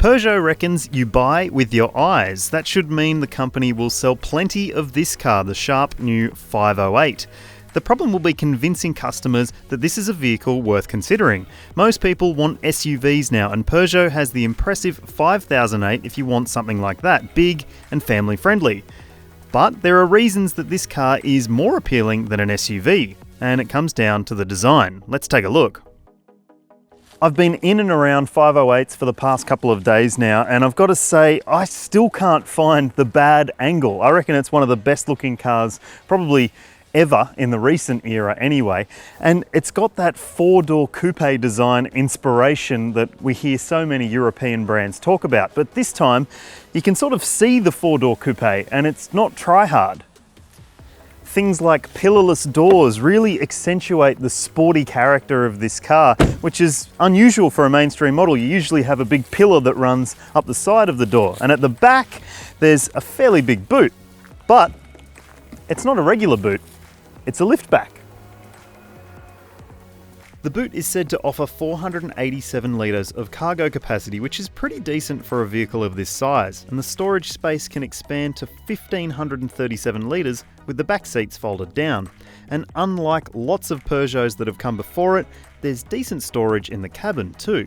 Peugeot reckons you buy with your eyes. That should mean the company will sell plenty of this car, the sharp new 508. The problem will be convincing customers that this is a vehicle worth considering. Most people want SUVs now, and Peugeot has the impressive 5008 if you want something like that, big and family friendly. But there are reasons that this car is more appealing than an SUV, and it comes down to the design. Let's take a look. I've been in and around 508s for the past couple of days now, and I've got to say, I still can't find the bad angle. I reckon it's one of the best looking cars probably ever in the recent era anyway. And it's got that four-door coupe design inspiration that we hear so many European brands talk about. But this time, you can sort of see the four-door coupe, and it's not try-hard. Things like pillarless doors really accentuate the sporty character of this car, which is unusual for a mainstream model. You usually have a big pillar that runs up the side of the door, and at the back there's a fairly big boot, but it's not a regular boot, it's a liftback. The boot is said to offer 487 litres of cargo capacity, which is pretty decent for a vehicle of this size, and the storage space can expand to 1,537 litres with the back seats folded down. And unlike lots of Peugeots that have come before it, there's decent storage in the cabin too.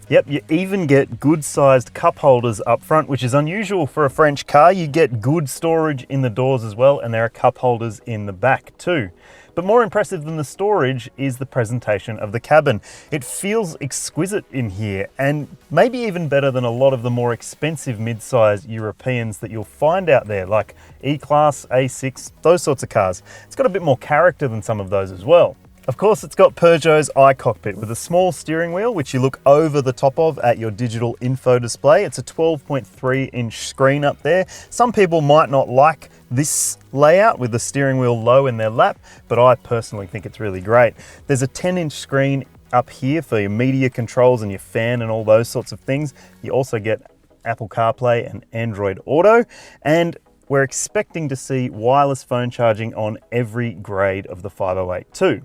Yep, you even get good-sized cup holders up front, which is unusual for a French car. You get good storage in the doors as well, and there are cup holders in the back too. But more impressive than the storage is the presentation of the cabin. It feels exquisite in here, and maybe even better than a lot of the more expensive mid-size Europeans that you'll find out there, like E-Class, A6, those sorts of cars. It's got a bit more character than some of those as well. Of course, it's got Peugeot's iCockpit with a small steering wheel, which you look over the top of at your digital info display. It's a 12.3-inch screen up there. Some people might not like this layout with the steering wheel low in their lap, but I personally think it's really great. There's a 10-inch screen up here for your media controls and your fan and all those sorts of things. You also get Apple CarPlay and Android Auto, and we're expecting to see wireless phone charging on every grade of the 508 too.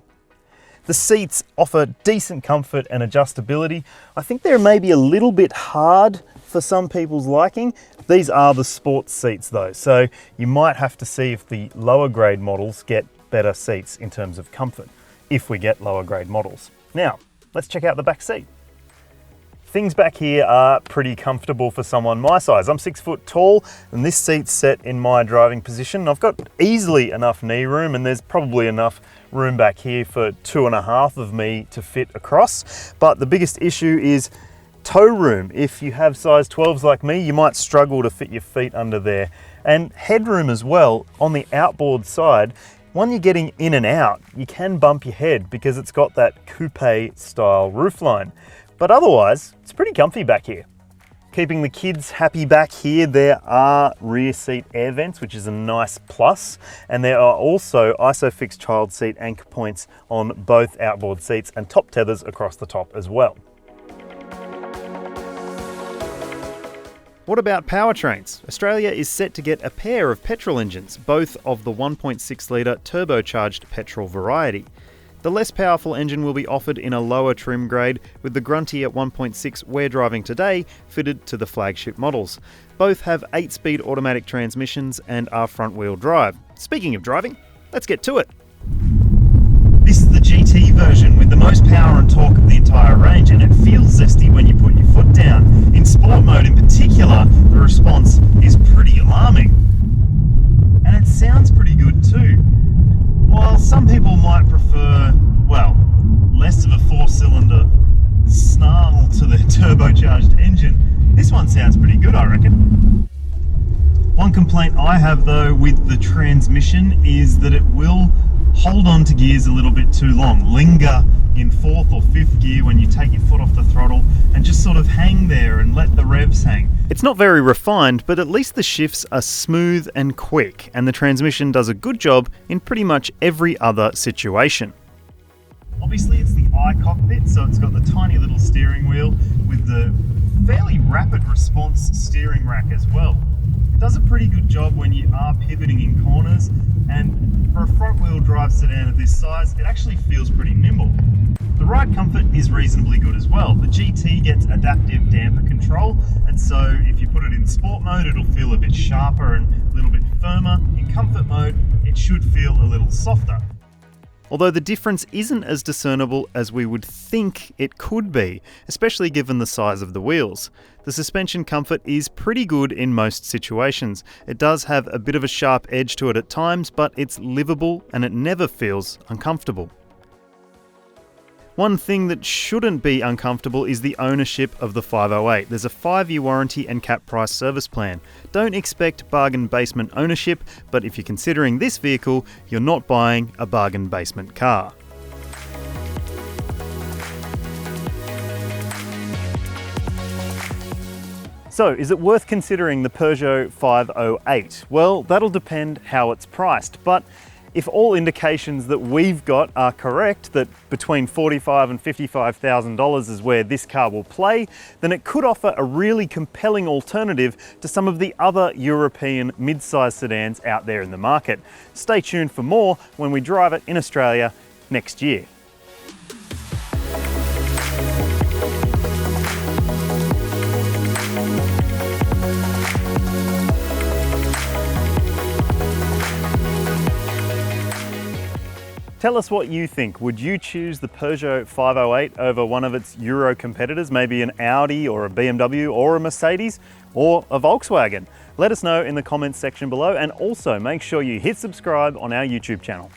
The seats offer decent comfort and adjustability. I think they're maybe a little bit hard for some people's liking. These are the sports seats though, so you might have to see if the lower grade models get better seats in terms of comfort, if we get lower grade models. Now, let's check out the back seat. Things back here are pretty comfortable for someone my size. I'm 6 foot tall, and this seat's set in my driving position. I've got easily enough knee room, and there's probably enough room back here for 2.5 of me to fit across. But the biggest issue is toe room. If you have size 12s like me, you might struggle to fit your feet under there. And headroom as well on the outboard side. When you're getting in and out, you can bump your head because it's got that coupe style roofline. But otherwise, it's pretty comfy back here. Keeping the kids happy back here, there are rear seat air vents, which is a nice plus. And there are also ISOFIX child seat anchor points on both outboard seats and top tethers across the top as well. What about powertrains? Australia is set to get a pair of petrol engines, both of the 1.6 litre turbocharged petrol variety. The less powerful engine will be offered in a lower trim grade, with the gruntier 1.6 we're driving today fitted to the flagship models. Both have 8-speed automatic transmissions and are front-wheel drive. Speaking of driving, let's get to it. This is the GT version with the most power and torque of the entire range, and it feels zesty when you put your foot down. In sport mode in particular, the response is pretty alarming. And it sounds pretty good too. While some people might prefer, well, less of a 4-cylinder snarl to the turbocharged engine, this one sounds pretty good, I reckon. One complaint I have though with the transmission is that it will hold on to gears a little bit too long, linger in 4th or 5th gear when you take your foot off the throttle and just sort of hang there and let the revs hang. It's not very refined, but at least the shifts are smooth and quick, and the transmission does a good job in pretty much every other situation. Obviously it's the iCockpit, so it's got the tiny little steering wheel with the fairly rapid response steering rack as well. It does a pretty good job when you are pivoting in corners, and for a front-wheel drive sedan of this size, it actually feels pretty nimble. The ride comfort is reasonably good as well. The GT gets adaptive damper control, and so if you put it in sport mode, it'll feel a bit sharper and a little bit firmer. In comfort mode, it should feel a little softer. Although the difference isn't as discernible as we would think it could be, especially given the size of the wheels. The suspension comfort is pretty good in most situations. It does have a bit of a sharp edge to it at times, but it's livable and it never feels uncomfortable. One thing that shouldn't be uncomfortable is the ownership of the 508. There's a 5-year warranty and cap price service plan. Don't expect bargain basement ownership, but if you're considering this vehicle, you're not buying a bargain basement car. So, is it worth considering the Peugeot 508? Well, that'll depend how it's priced, but if all indications that we've got are correct, that between $45,000 and $55,000 is where this car will play, then it could offer a really compelling alternative to some of the other European mid-size sedans out there in the market. Stay tuned for more when we drive it in Australia next year. Tell us what you think. Would you choose the Peugeot 508 over one of its Euro competitors, maybe an Audi or a BMW or a Mercedes or a Volkswagen? Let us know in the comments section below, and also make sure you hit subscribe on our YouTube channel.